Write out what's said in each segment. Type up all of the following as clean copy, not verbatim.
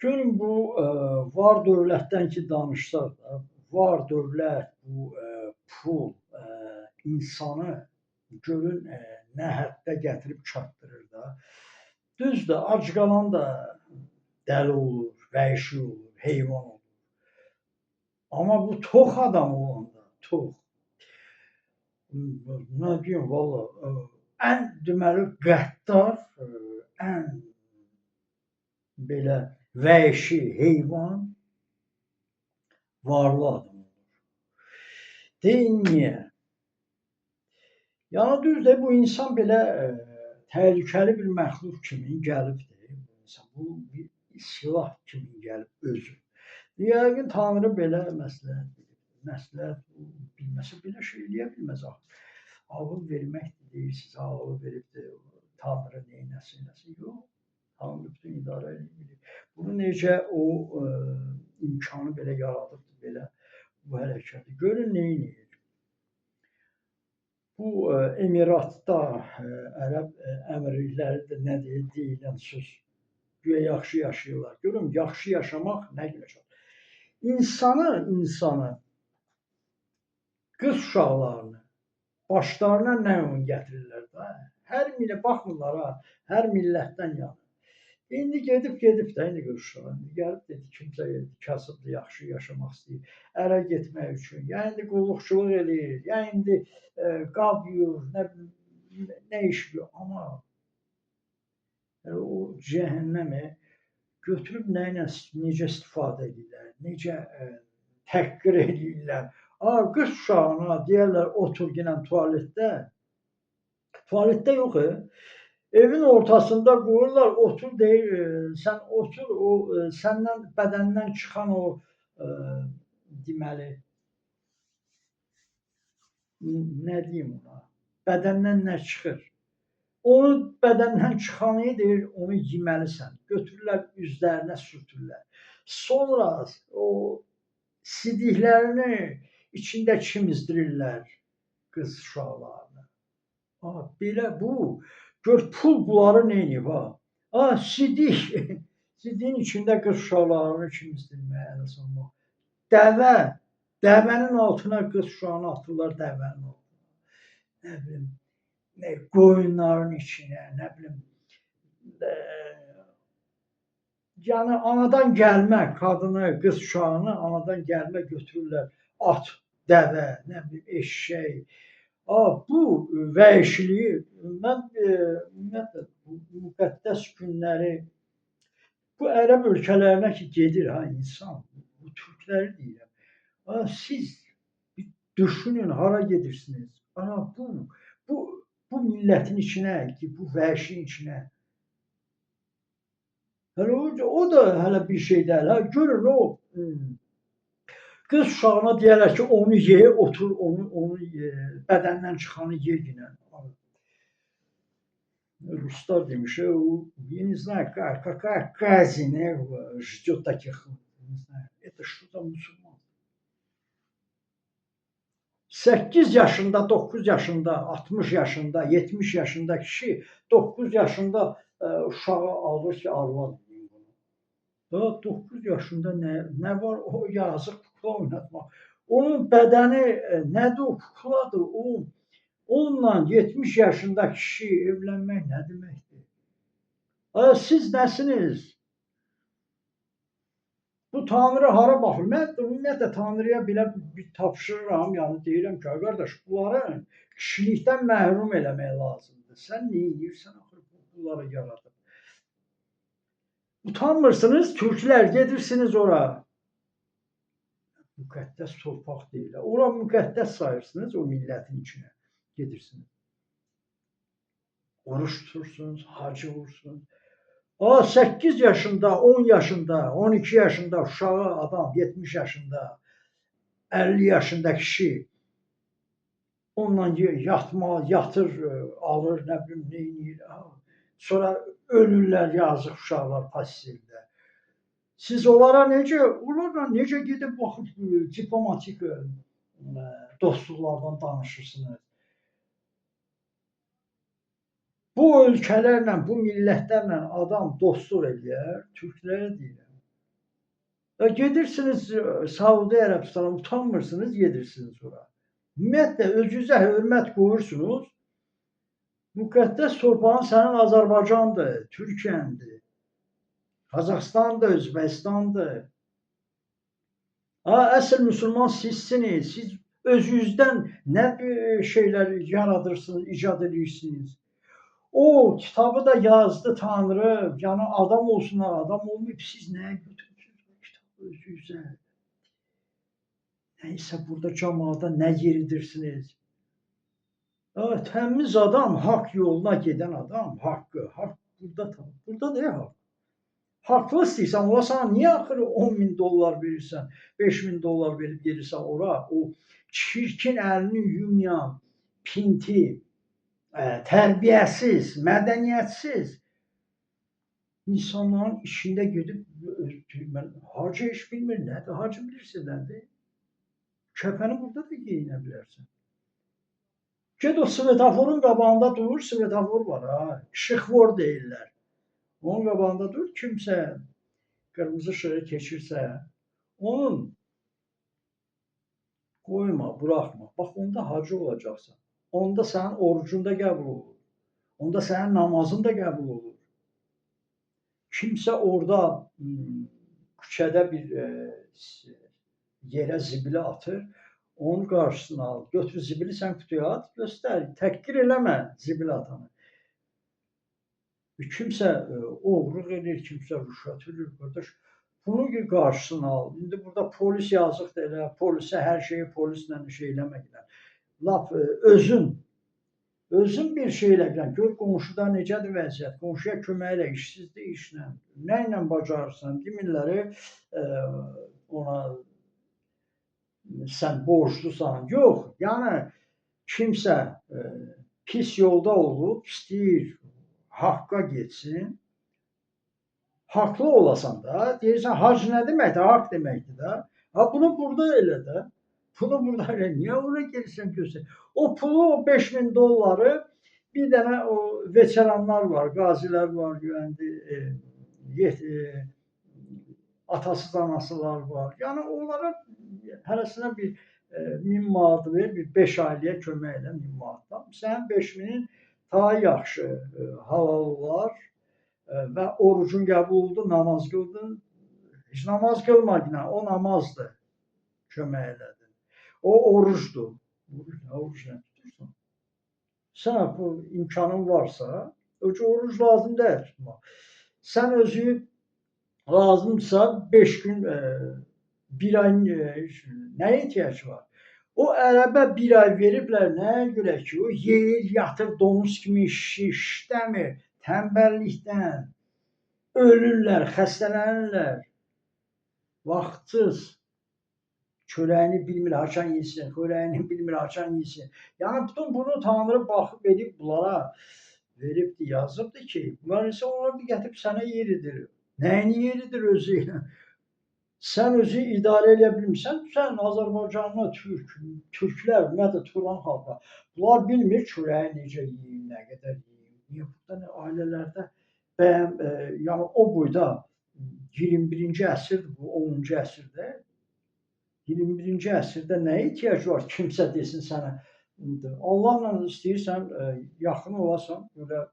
Görün bu var dövlətdən ki danışsaq da, var dövlət, bu pul insanı görün nə həddə gətirib çatdırır da. Düzdür, ac qalan da dəli olur, vəhşi olur, heyvan olur. Amma bu tox adam olanda, tox. Nə deyim, valla ən deməli qəddar, ən belə vəhşi heyvan varlı adam olur. Deyin niyə? Yəni düzdür, bu insan belə təhlükəli bir məxluq kimi gəlibdir. Bu bir silah kimi gəlib özü. Yəqin Tanrı belə məsləhət bilib. Məsləhət bilməsə belə şey eləyə bilməz axı. Ağıl vermək deyirsiniz, ağıl veribdir, Tanrı neynəsin, nəsin? Yox. Tanrı bütün idarə edir. Bunu necə o imkanı belə yaradıbdır, belə bu hərəkəti. Görün neynir. Bu Emiratda Ərəb Əmirliklərində nə deyilən söz. Güya yaxşı yaşayırlar. Görün, yaxşı yaşamaq nə günə çatır. İnsanı, qız uşaqlarını başlarına nə ön gətirirlər da. Hər millə baxmırlar ha, hər millətdən yanı. İndi gedib də, indi qız uşaqlar. Gəlib dedi, kimsə kasıbdır, yaxşı yaşamaq istəyir. Ərə getmək üçün. Ya indi qulluqçuluq eləyir, ya indi qab yuyur, nə iş görür. Amma o cəhənnəmi götürüb nəylə, necə istifadə edirlər, necə təhqir edirlər. Qız uşağına deyərlər, otur ginən tualetdə. Tualetdə yox, evin ortasında qoyurlar, otur deyir, sən otur, o səndən bədəndən çıxan o deməli, nə deyim ona, bədəndən nə çıxır? Onu bədəndən çıxanı deyir, onu yeməlisən. Götürürlər, üzlərinə sürtürlər. Sonra o sidiklərini içində çimizdirirlər qız uşaqlarını. Belə bu, gör pul bunları neyniyib ha? Sidik, sidiyin içində qız uşaqlarını çimizdirməyə əsasən. Dəvənin altına qız uşağını atırlar, dəvənin altına. Nə bilim, qoyunların içinə, nə bilim, yəni anadan gəlmə qadını, qız uşağını anadan gəlmə götürürlər, at, dəvə, nə bilim, eşşək. Bu vəhşiliyi, mən ümumiyyətlə bu müqəddəs günləri, bu ərəb ölkələrinə ki gedir ha insan, bu türkləri deyirəm. Siz düşünün, hara gedirsiniz? Bu millətin içinə, bu vəhşinin içinə. O da hələ bir şey deyil. Görün o qız uşağına deyərlər ki, onu ye, otur, onu bədəndən çıxanı ye ginən. Ruslar demiş, я не знаю, какая казнь ждет таких, не знаю, это что-то musulman. 8 yaşında, 9 yaşında, 60 yaşında, 70 yaşında kişi 9 yaşında uşağı alır ki, arvad edin bunu. 9 yaşında nə var? O yazıq kukla oynatmaq. Onun bədəni nədir o kukladır? Onunla 70 yaşında kişi evlənmək nə deməkdir? Siz nəsiniz? Bu Tanrı hara baxır? Mən ümumiyyətlə Tanrıya belə bir tapşırıram, yəni deyirəm ki, qardaş, bunları kişilikdən məhrum eləmək lazımdır. Sən nə edirsən axı bunları yaradıb? Utanmırsınız, türklər, gedirsiniz ora. Müqəddəs torpaq deyil. Ora müqəddəs sayırsınız o millətin içinə. Gedirsiniz. Oruç tutursunuz, hacı vursunuz. 8 yaşında, 10 yaşında, 12 yaşında uşağı adam, 70 yaşında, 50 yaşında kişi onunla yatır, alır, nə bilim, neynir. Sonra ölürlər yazıq uşaqlar pasiyində. Siz onlara necə gedib baxıb diplomatik dostluqlardan danışırsınız? Bu ölkələrlə, bu millətlərlə adam dostluq eləyər, türklərə deyirəm. Gedirsiniz Saudi Ərəbistan'a, utanmırsınız, gedirsiniz ora. Ümumiyyətlə özünüzə hörmət qoyursunuz. Müqəddəs torpağın sənin Azərbaycandır, Türkiyəndir, Qazaxıstandır, Özbəkistandır. Əsl müsəlman sizsiniz. Siz özünüzdən nə şeylər yaradırsınız, icad edirsiniz. O kitabı da yazdı Tanrı. Yəni adam olsunlar, adam olmayıb siz nəyə götürürsünüz o kitabı özünüzə? Nəysə burada cəmaata nə yeridirsiniz? Təmiz adam, haqq yoluna gedən adam, haqqı, haqq burada tapır. Burada deyil haqq. Haqlı istəyirsən, ola sana niyə axırı 10.000 dollar verirsən, 5.000 dollar verib gedirsən ora, o çirkin əlini yumayan, pinti, tərbiyəsiz, mədəniyyətsiz insanların içində gedib, hacı heç bilmir nədir, hacı bilirsən nədir? Kəfəni burada da geyinə bilərsən. Ged o svetoforun qabağında durur, svetofor var ha, işıqfor deyirlər. Onun qabağında dur, kimsə qırmızı işığı keçirsə, onun qoyma, buraxma. Bax, onda hacı olacaqsan. Onda sənin orucun da qəbul olur. Onda sənin namazın da qəbul olur. Kimsə orada küçədə bir yerə zibili atır, onun qarşısına al. Götür zibili sən qutuya at, göstər. Təhqir eləmə zibili atanı. Kimsə oğurluq edir, kimsə rüşvət edir, qardaş. Bunun qarşısını al. İndi burada polis yazıqdır elə, polisə hər şeyi polislə şey eləməklə. Lap özün bir şey elə, gör qonşuda necədir vəziyyət, qonşuya kömək elə, işsizdir, işlə. Nə ilə bacarırsan, demirləri ona sən borclusan. Yox, yəni kimsə pis yolda olub, istəyir haqqa getsin, haqlı olasan da, deyirsən, hac nə deməkdir, haqq deməkdir də. Bunu burada elə də, bunu burada elə, niyə ona gelirsən göstər? O pulu, o 5.000 dolları, bir dənə o veteranlar var, qazilər var, atasız anasılar var. Yəni onlara hərəsinə bir 1000 manat ver, bir 5 ailəyə kömək elə 1000 manatdan. Sənin 5.000-in daha yaxşı halal olar və orucun qəbul oldu, namaz qıldın. Heç namaz qılmadın, o namazdır, kömək elədin. O orucdur. Oruc nə tutursan? Sənə bu imkanın varsa, oruc lazım deyil tutmaq. Sən özü lazımsa 5 gün, 1 ay nəyə ehtiyac var? O ərəbə 1 ay veriblər, nəyə görə ki, o yeyir, yatır, donuz kimi işləmir, tənbəllikdən ölürlər, xəstələnirlər. Vaxtsız çörəyini bilmir, haçan yesin, xörəyini bilmir, haçan yesin. Yəni bütün bunu Tanrı baxıb edib bunlara veribdir, yazıbdır ki, bunlar isə ona bir gətirib sənə yeridir. Nəyini yeridir özü ilə? Sən özü idarə edə bilmirsən, sən Azərbaycanlı türklər, ümumiyyətlə Turan xalqa, bunlar bilmir çörəyi necə yeyir, nə qədər yeyir. Niyə burada ailələrdə yəni o boyda 21-ci əsrdir bu, 10-cu əsrdə. 21-ci əsrdə nəyə ehtiyac var? Kimsə desin sənə, Allahla istəyirsən, yaxın olasan, belə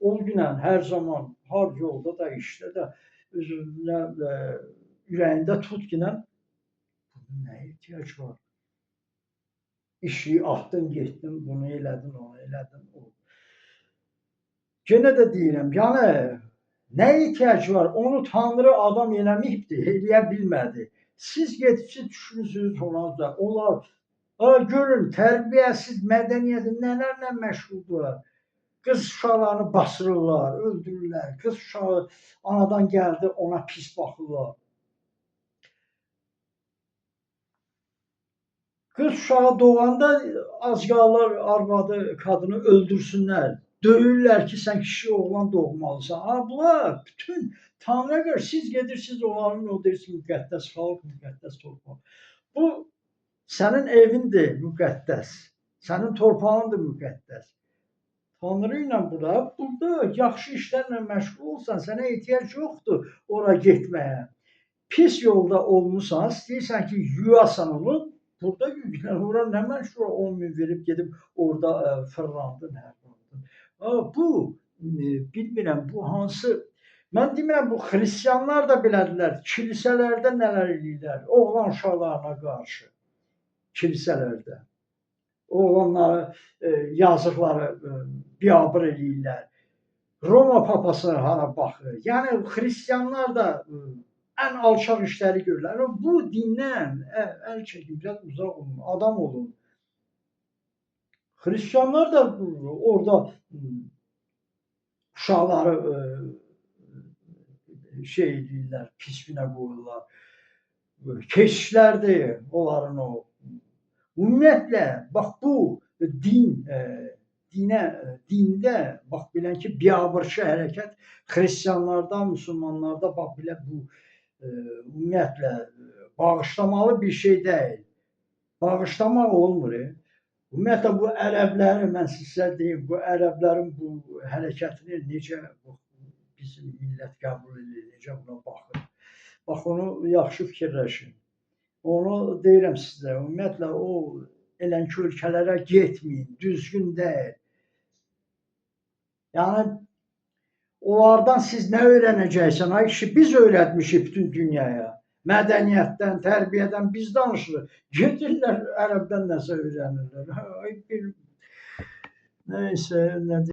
o günən, hər zaman, har yolda da, işdə də, özünə ürəyində tut ki, nəyə ehtiyac var? İşi atdın, getdin, bunu elədin, onu elədin. Yenə də deyirəm, yəni nəyə ehtiyac var? Onu Tanrı adam eləməyibdir, eləyə bilmədi. Siz gedib düşünürsünüz onlarla. Onlar görün, tərbiyəsiz, mədəniyyəti nələrlə məşğuldular. Qız uşaqlarını basırırlar, öldürürlər. Qız uşağı anadan gəldi, ona pis baxırlar. Qız uşağı doğanda az qalır arvadı, qadını öldürsünlər. Döyürlər ki, sən kişi oğlan doğmalısan. Bunlar bütün Tanrıya görə siz gedirsiniz onların o deyirsiniz müqəddəs xalq, müqəddəs torpaq. Bu sənin evindir müqəddəs. Sənin torpağındır müqəddəs. Tanrı ilə burada yaxşı işlərlə məşğul olsan, sənə ehtiyac yoxdur ora getməyə. pis yolda olmusan, istəyirsən ki, yuyasan onu, burada yüklə. Ora nə mən şura 10.000 verib gedib orada fırlandı, nə yapıldı. Bu bilmirəm, bu hansı mən demirəm, bu xristianlar da belədilər, kilsələrdə nələr eləyirlər, oğlan uşaqlarına qarşı, kilsələrdə. Oğlanları, yazıqları biabır eləyirlər. Roma papası hara baxır. Yəni xristianlar da ən alçaq işləri görürlər. Bu dindən əl çəkin, biraz uzaq olun, adam olun. Xristianlar da orada uşaqları şey eləyirlər, pis günə qoyurlar. Keşişlərdir onların o. Ümumiyyətlə, bax bu dində bax bilən ki, biabırçı hərəkət xristianlarda, müsəlmanlarda bax belə bu ümumiyyətlə bağışlamalı bir şey deyil. Bağışlamaq olmur. Ümumiyyətlə bu ərəbləri mən sizə deyim, bu ərəblərin bu hərəkətini necə bizim millət qəbul edir, necə buna baxır. Bax onu yaxşı fikirləşin. Onu deyirəm sizə, ümumiyyətlə o eləki ölkələrə getməyin, düzgün deyil. Yəni onlardan siz nə öyrənəcəksiniz? Ay kişi, biz öyrətmişik bütün dünyaya. Mədəniyyətdən, tərbiyədən biz danışırıq. Gedirlər ərəbdən nəsə öyrənirlər. Ay bir nəysə, nə